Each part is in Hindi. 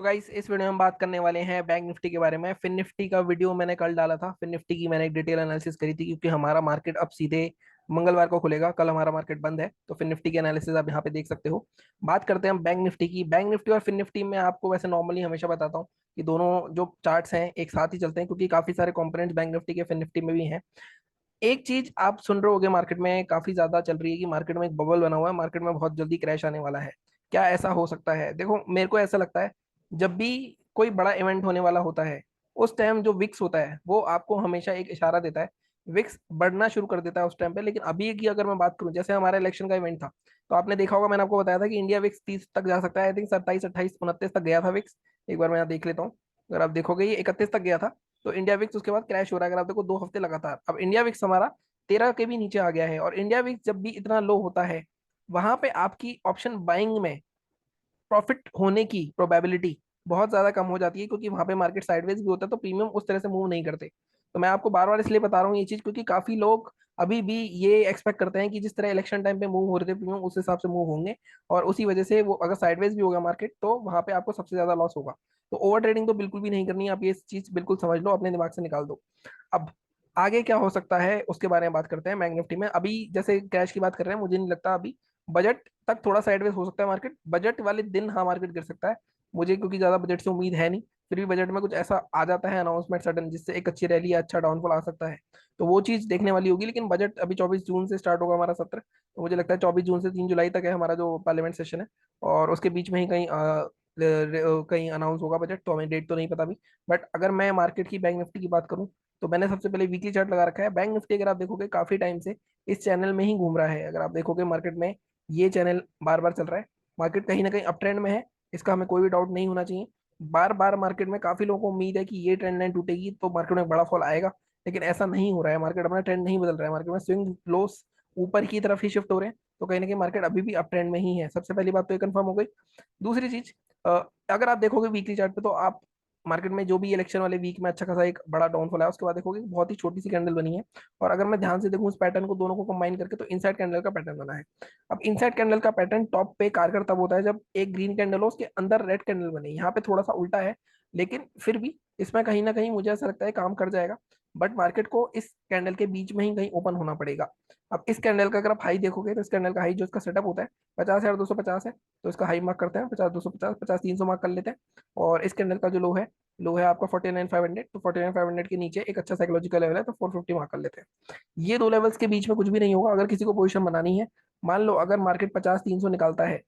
गाइस इस वीडियो में हम बात करने वाले हैं बैंक निफ्टी के बारे में। फिन निफ्टी का वीडियो मैंने कल डाला था। फिन निफ्टी की मैंने एक डिटेल एनालिसिस करी थी क्योंकि हमारा मार्केट अब सीधे मंगलवार को खुलेगा। कल हमारा मार्केट बंद है, तो फिन निफ्टी की एनालिसिस आप यहाँ पे देख सकते हो। बात करते हैं हम बैंक निफ्टी की। बैंक निफ्टी और फिन निफ्टी में आपको वैसे नॉर्मली हमेशा बताता हूँ कि दोनों जो चार्ट्स हैं एक साथ ही चलते हैं, क्योंकि काफी सारे कंपोनेंट्स बैंक निफ्टी के फिन निफ्टी में भी हैं। एक चीज आप सुन रहे होगे, मार्केट में काफी ज्यादा चल रही है कि मार्केट में एक बबल बना हुआ है, मार्केट में बहुत जल्दी क्रैश आने वाला है। क्या ऐसा हो सकता है? देखो, मेरे को ऐसा लगता है जब भी कोई बड़ा इवेंट होने वाला होता है, उस टाइम जो विक्स होता है वो आपको हमेशा एक इशारा देता है। विक्स बढ़ना शुरू कर देता है उस टाइम पे। लेकिन अभी की अगर मैं बात करूं, जैसे हमारा इलेक्शन का इवेंट था, तो आपने देखा होगा, मैंने आपको बताया था कि इंडिया विक्स 30 तक जा सकता है। आई थिंक 27 28 29 तक गया था विक्स। एक बार मैं यहाँ देख लेता हूँ। अगर आप देखोगे ये 31 तक गया था। तो इंडिया विक्स उसके बाद क्रैश हो रहा है। अगर आप देखो 2 हफ्ते लगातार, अब इंडिया विक्स हमारा 13 के भी नीचे आ गया है। और इंडिया विक्स जब भी इतना लो होता है, वहां पे आपकी ऑप्शन बाइंग में प्रॉफिट होने की प्रोबेबिलिटी बहुत ज्यादा कम हो जाती है, क्योंकि वहां पे मार्केट साइडवेज भी होता है, तो प्रीमियम उस तरह से मूव नहीं करते। तो मैं आपको बार बार इसलिए बता रहा हूँ ये चीज, क्योंकि काफी लोग अभी भी ये एक्सपेक्ट करते हैं कि जिस तरह इलेक्शन टाइम पे मूव हो रहे थे प्रीमियम, उस हिसाब से मूव होंगे। और उसी वजह से वो अगर साइडवेज भी होगा मार्केट, तो वहां पे आपको सबसे ज्यादा लॉस होगा। तो ओवर ट्रेडिंग तो बिल्कुल भी नहीं करनी है। आप ये चीज बिल्कुल समझ लो, अपने दिमाग से निकाल दो। अब आगे क्या हो सकता है उसके बारे में बात करते हैं। बैंक निफ्टी में अभी जैसे कैश की बात कर रहे हैं, मुझे नहीं लगता अभी बजट तक थोड़ा साइडवेज हो सकता है मार्केट। बजट वाले दिन हाँ मार्केट गिर सकता है। मुझे क्योंकि ज्यादा बजट से उम्मीद है नहीं, फिर भी बजट में कुछ ऐसा आ जाता है अनाउंसमेंट सडन, जिससे एक अच्छी रैली या अच्छा डाउनफॉल आ सकता है। तो वो चीज देखने वाली होगी। लेकिन बजट अभी 24 जून से स्टार्ट होगा हमारा सत्र, तो मुझे लगता है 24 जून से 3 जुलाई तक है हमारा जो पार्लियामेंट सेशन है। और उसके बीच में ही कहीं कहीं अनाउंस होगा बजट, तो हमें डेट तो नहीं पता अभी। बट अगर मैं मार्केट की बैंक निफ्टी की बात करूं, तो मैंने सबसे पहले वीकली चार्ट लगा रखा है। बैंक निफ्टी अगर आप देखोगे काफी टाइम से इस चैनल में ही घूम रहा है। अगर आप देखोगे मार्केट में ये चैनल बार बार चल रहा है। मार्केट कहीं ना कहीं अप ट्रेंड में है, इसका हमें कोई भी डाउट नहीं होना चाहिए। बार बार मार्केट में काफी लोगों को उम्मीद है कि ये ट्रेंड लाइन टूटेगी तो मार्केट में बड़ा फॉल आएगा। लेकिन ऐसा नहीं हो रहा है। मार्केट अपना ट्रेंड नहीं बदल रहा है। मार्केट में स्विंग लोस ऊपर की तरफ ही शिफ्ट हो रहे हैं। तो कहीं ना कहीं मार्केट अभी भी अप ट्रेंड में ही है। सबसे पहली बात तो ये कंफर्म हो गई। दूसरी चीज, अगर आप देखोगे वीकली चार्ट पे, तो आप मार्केट में जो भी इलेक्शन वाले वीक में अच्छा खासा एक बड़ा डाउनफॉल है, उसके बाद देखोगे कि बहुत ही छोटी सी कैंडल बनी है। और अगर मैं ध्यान से देखूं इस पैटर्न को, दोनों को कंबाइन करके, तो इनसाइड कैंडल का पैटर्न बना है। अब इनसाइड कैंडल का पैटर्न टॉप पे कारगर तब होता है जब एक ग्रीन कैंडल हो, उसके अंदर रेड कैंडल बने। यहाँ पे थोड़ा सा उल्टा है, लेकिन फिर भी इसमें कहीं ना कहीं मुझे ऐसा लगता है काम कर जाएगा। बट मार्केट को इस कैंडल के बीच में ही कहीं ओपन होना पड़ेगा। अब इस कैंडल का अगर आप हाई देखोगे, तो इस कैंडल का हाई जो इसका सेटअप होता है 50,250 है। तो इसका हाई मार्क करते हैं 50,250, 50,300 मार्क कर लेते हैं। और इस कैंडल का जो लो है आपका 49,500। तो 49,500 के नीचे एक अच्छा साइकोलॉजिकल लेवल है, तो 450 मार्क कर लेते हैं। ये दो लेवल्स के बीच में कुछ भी नहीं होगा। अगर किसी को पोजीशन बनानी है, मान लो अगर मार्केट 50,300 निकालता है,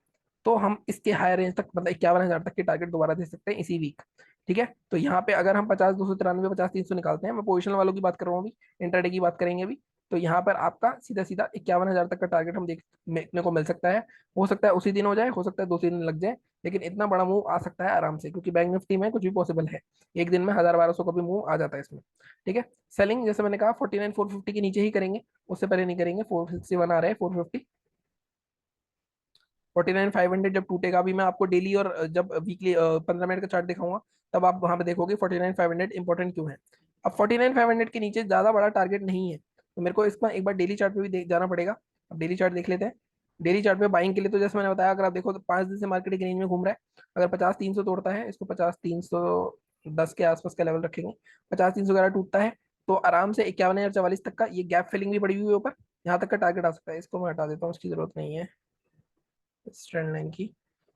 तो हम इसके हायर रेंज तक, मतलब 51,000 तक के टारगेट दोबारा दे सकते हैं इसी वीक। ठीक है, तो यहाँ पे अगर हम 50,293 50,300 निकालते हैं, मैं पोजिशनल वालों की बात कर रहा हूँ अभी, इंटरडे की बात करेंगे अभी। तो यहाँ पर आपका सीधा सीधा 51,000 तक का टारगेट हम देखने को मिल सकता है। हो सकता है उसी दिन हो जाए, हो सकता है 2 3 दिन लग जाए, लेकिन इतना बड़ा मूव आ सकता है आराम से, क्योंकि बैंक निफ्टी में कुछ भी पॉसिबल है। एक दिन में 1000 1200 का भी मूव आ जाता है इसमें। ठीक है, सेलिंग जैसे मैंने कहा 49,450 के नीचे ही करेंगे, उससे पहले नहीं करेंगे। 461 आ रहे हैं, 450। 49,500 जब टूटेगा, अभी मैं आपको डेली और जब वीकली 15 मिनट का चार्ट दिखाऊंगा, तब आप वहां पे देखोगे 49,500 इंपॉर्टेंट क्यों है। अब 49,500 के नीचे ज्यादा बड़ा टारगेट नहीं है, तो मेरे को इसमें एक बार डेली चार्ट पे भी जाना पड़ेगा। अब डेली चार्ट देख लेते हैं। डेली चार्ट पे बाइंग के लिए, तो जैसे मैंने बताया, अगर आप देखो तो 5 दिन से मार्केट एक रेंज में घूम रहा है। अगर 50,300 तोड़ता है, इसको 50,310 के आसपास का लेवल रखेंगे, 50,311 टूटता है, तो आराम से 51,044 तक का ये गैप फिलिंग भी पड़ी हुई है ऊपर, यहाँ तक का टारगेट आ सकता है। इसको मैं हटा देता हूँ, उसकी जरूरत नहीं है इस ट्रेंड लाइन की।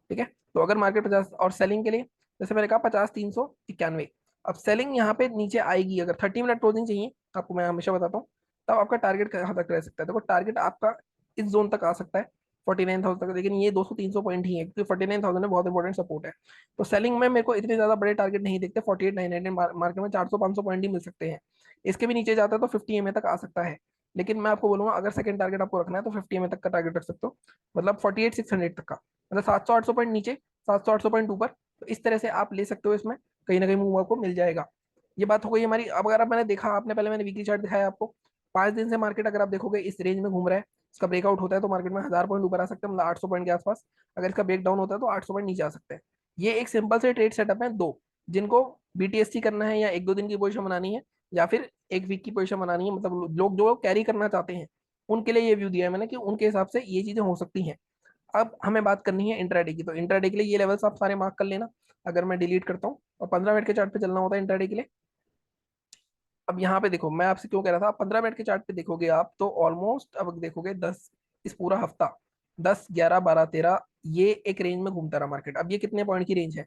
ठीक है, तो अगर मार्केट 50, और सेलिंग के लिए जैसे मैंने कहा 50,391। अब सेलिंग यहाँ पे नीचे आएगी, अगर 30 मिनट क्लोजिंग चाहिए आपको, मैं हमेशा बताता हूँ, तब आपका टारगेट कहाँ तक रह सकता है। देखो टारगेट आपका इस जोन तक आ सकता है, 49,000 तक। लेकिन ये 200 300 पॉइंट ही है, क्योंकि 49,000 में बहुत इंपॉर्टेंट सपोर्ट है। तो सेलिंग में मेरे को इतने ज्यादा बड़े टारगेट नहीं दिखते। 48,900 मार्केट में 400 500 पॉइंट ही मिल सकते हैं। इसके भी नीचे जाता है तो 50 EMA तक आ सकता है। लेकिन मैं आपको बोलूंगा, अगर सेकंड टारगेट आपको रखना है, तो 50 EMA तक का टारगेट रख सकते हो। मतलब 48,600 तक का, मतलब 700 800 पॉइंट नीचे, 700 800 पॉइंट ऊपर। तो इस तरह से आप ले सकते हो इसमें, कहीं ना कहीं मूव आपको मिल जाएगा। ये बात हो गई हमारी। अब अगर आप, मैंने देखा, आपने पहले मैंने वीकली चार्ट दिखाया आपको। 5 दिन से मार्केट अगर आप देखोगे इस रेंज में घूम रहा है। इसका ब्रेकआउट होता है तो मार्केट में 1000 पॉइंट ऊपर आ सकते हैं, मतलब 800 पॉइंट के आसपास। अगर इसका ब्रेक डाउन होता है तो 800 पॉइंट नीचे आ सकते हैं। ये एक सिंपल से ट्रेड सेटअप है दो, जिनको बीटीएससी करना है, या 1 2 दिन की पोजीशन बनानी है, या फिर एक वीक की पोजीशन बनानी है, मतलब लोग जो कैरी करना चाहते हैं, उनके लिए ये व्यू दिया है मैंने, कि उनके हिसाब से ये चीजें हो सकती हैं। अब हमें बात करनी है इंट्राडे की। तो इंट्राडे के लिए ये लेवल्स आप सारे मार्क कर लेना। अगर मैं डिलीट करता हूँ और 15 मिनट के चार्ट पे चलना होता है इंट्राडे के लिए। अब यहाँ पे देखो, मैं आपसे क्यों कह रहा था, 15 मिनट के चार्ट पे देखोगे आप तो ऑलमोस्ट अब देखोगे 10, इस पूरा हफ्ता 10, 11, 12, 13 ये एक रेंज में घूमता रहा मार्केट। अब ये कितने पॉइंट की रेंज है?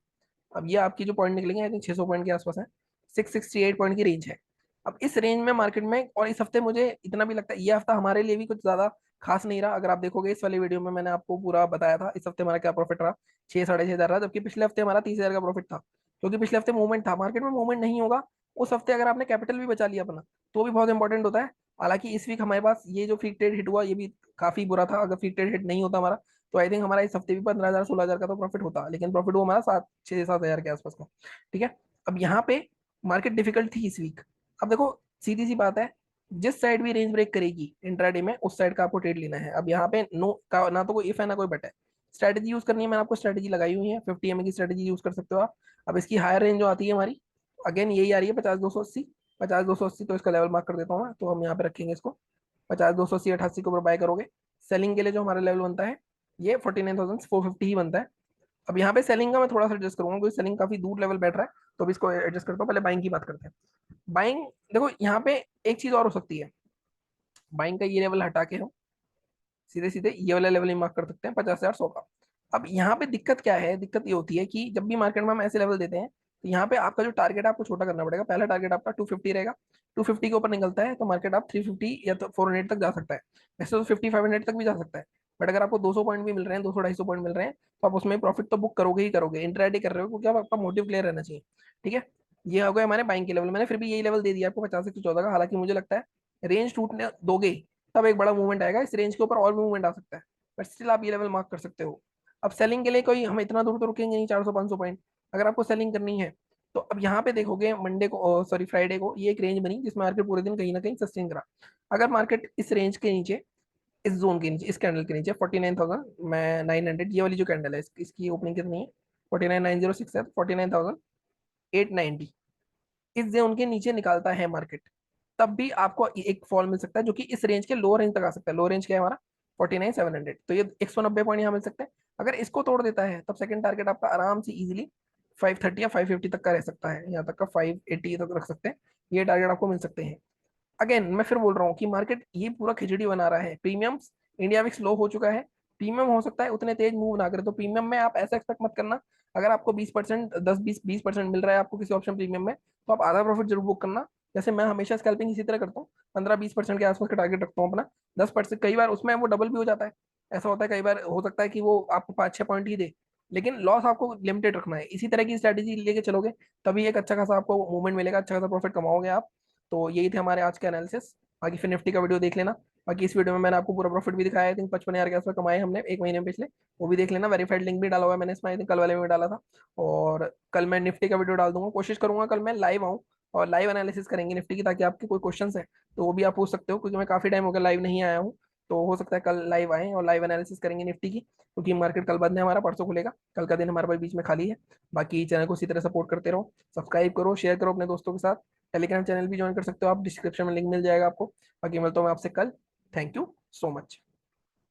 अब ये आपकी जो पॉइंट निकलेंगे आई थिंक 600 पॉइंट के आसपास है, 668 पॉइंट की रेंज है। अब इस रेंज में मार्केट में, और इस हफ्ते मुझे इतना भी लगता है ये हफ्ता हमारे लिए भी कुछ ज्यादा खास नहीं रहा। अगर आप देखोगे इस वाली वीडियो में मैंने आपको पूरा बताया था इस हफ्ते हमारा क्या प्रॉफिट रहा, 6 साढ़े 6 हजार रहा, जबकि पिछले हफ्ते हमारा 30 हजार का प्रॉफिट था। क्योंकि पिछले हफ्ते मूवमेंट था, मार्केट में मूवमेंट नहीं होगा उस हफ्ते अगर आपने कैपिटल भी बचा लिया अपना तो भी बहुत इंपॉर्टेंट होता है। हालांकि इस वीक हमारे पास ये जो फ्री ट्रेड हिट हुआ ये भी काफी बुरा था, अगर फ्री ट्रेड हिट नहीं होता हमारा तो आई थिंक हमारा इस हफ्ते भी 15 हजार 16 हजार का तो प्रॉफिट होता, लेकिन प्रॉफिट हुआ हमारा 7 6 7 हजार के आसपास का। ठीक है। अब यहाँ पे मार्केट डिफिकल्ट थी इस वीक। अब देखो सीधी सी बात है, जिस साइड भी रेंज ब्रेक करेगी इंट्राडे में उस साइड का आपको ट्रेड लेना है। अब यहाँ पे नो का ना तो कोई इफ है ना कोई बट है, स्ट्रेटेजी यूज करनी है। मैंने आपको स्ट्रेटेजी लगाई हुई है, 50 MA की स्ट्रेटेजी यूज कर सकते हो आप। अब इसकी हायर रेंज जो आती है हमारी, अगेन यही आ रही है 50 280, 50 280, तो इसका लेवल मार्क कर देता हूँ मैं, तो हम यहाँ पे रखेंगे इसको 50 280 88 के ऊपर बाय करोगे। सेलिंग के लिए जो हमारा लेवल बनता है ये 49,450 ही बनता है। अब यहाँ पे सेलिंग का मैं थोड़ा सा एडजस्ट करूंगा क्योंकि सेलिंग काफी दूर लेवल बैठ रहा है, तो अब इसको एडजस्ट करता हूँ। पहले बाइंग की बात करते हैं। बाइंग देखो यहाँ पे एक चीज और हो सकती है, बाइंग का ये लेवल हटा के हम सीधे सीधे ये वाला लेवल ही मार्क कर सकते हैं 50,100 का। अब यहाँ पे दिक्कत क्या है, दिक्कत ये होती है कि जब भी मार्केट में हम ऐसे लेवल देते हैं तो यहाँ पे आपका जो टारगेट है आपको छोटा करना पड़ेगा। पहला टारगेट आपका 250 रहेगा, 250 के ऊपर निकलता है तो मार्केट आप 350 या तो 400 तक जा सकता है। वैसे तो 50 500 तक भी जा सकता है, बट अगर आपको 200 पॉइंट भी मिल रहे हैं, 200 250 पॉइंट मिल रहे हैं तो आप उसमें प्रॉफिट तो बुक करोगे ही करोगे, इंट्राडे कर रहे हो क्योंकि आपका मोटिव क्लियर रहना चाहिए। ठीक है। ये हो गए हमारे बाइंग के लेवल, मैंने फिर भी यही लेवल दे दिया आपको 50 114 का। हालांकि मुझे लगता है रेंज टूटने दोगे तब एक बड़ा मूवमेंट आएगा, इस रेंज के ऊपर और भी मूवमेंट आ सकता है, बट स्टिल आप ये लेवल मार्क कर सकते हो। अब सेलिंग के लिए कोई हम इतना दूर तो रुकेंगे नहीं, 400 500 पॉइंट अगर आपको सेलिंग करनी है तो। अब यहाँ पे देखोगे मंडे को, सॉरी फ्राइडे को, ये एक रेंज बनी जिसमें मार्केट पूरे दिन कहीं ना कहीं सस्टेन करा। अगर मार्केट इस रेंज के नीचे, इस जोन के नीचे, इस कैंडल के नीचे 49,000 मैं 900, ये वाली जो कैंडल है इसकी ओपनिंग कितनी है, 49,906 है, 49,890, इस जोन के नीचे निकालता है मार्केट, तब भी आपको एक फॉल मिल सकता है जो कि इस रेंज के लो रेंज तक आ सकता है। लो रेंज क्या है हमारा 49,700, तो ये 190 पॉइंट यहाँ मिल सकते हैं। अगर इसको तोड़ देता है तब सेकंड टारगेट आपका आराम से इजीली 530 या 550 तक का रह सकता है, यहाँ तक का 580 तक रख सकते हैं, ये टारगेट आपको मिल सकते हैं। अगेन मैं फिर बोल रहा हूँ कि मार्केट ये पूरा खिचड़ी बना रहा है, प्रीमियम्स इंडिया विक्स लो हो चुका है, प्रीमियम हो सकता है उतने तेज मूव ना करे, तो प्रीमियम में आप ऐसा एक्सपेक्ट मत करना। अगर आपको 20%, 10 20 20% मिल रहा है आपको किसी ऑप्शन प्रीमियम में तो आप आधा प्रॉफिट जरूर बुक करना। जैसे मैं हमेशा स्कैल्पिंग इसी तरह करता हूँ, 15 20% के आसपास का टारगेट रखता हूँ अपना। 10% कई बार उसमें वो डबल भी हो जाता है, ऐसा होता है कई बार, हो सकता है कि वो आपको 5 6 पॉइंट ही दे, लेकिन लॉस आपको लिमिटेड रखना है। इसी तरह की स्ट्रैटेजी लेके चलोगे तभी एक अच्छा खासा आपको मूवमेंट मिलेगा, अच्छा खासा प्रॉफिट कमाओगे आप। तो यही थे हमारे आज के एनालिसिस। बाकी फिर निफ्टी का वीडियो देख लेना। बाकी इस वीडियो में मैंने आपको पूरा प्रॉफिट भी दिखाया, आई थिंक 55 हजार के आसपास कमाए हमने एक महीने में पिछले, वो भी देख लेना। वेरीफाइड लिंक भी डाला हुआ है मैंने इसमें, आई थिंक कल वाले में भी डाला था। और कल मैं निफ्टी का वीडियो डाल दूंगा, कोशिश करूंगा कल मैं लाइव आऊँ और लाइव एनालिसिस करेंगे निफ्टी की, ताकि आपके कोई क्वेश्चन है तो वो भी आप पूछ सकते हो, क्योंकि मैं काफी टाइम हो गया लाइव नहीं आया हूँ। तो हो सकता है कल लाइव आए और लाइव एनालिसिस करेंगे निफ्टी की, क्योंकि मार्केट कल बंद है हमारा, परसों खुलेगा, कल का दिन हमारे पास बीच में खाली है। बाकी चैनल को इसी तरह सपोर्ट करते रहो, सब्सक्राइब करो, शेयर करो अपने दोस्तों के साथ। टेलीग्राम चैनल भी ज्वाइन कर सकते हो आप, डिस्क्रिप्शन में लिंक मिल जाएगा आपको। बाकी मिलता हूँ मैं आपसे कल। Thank you so much.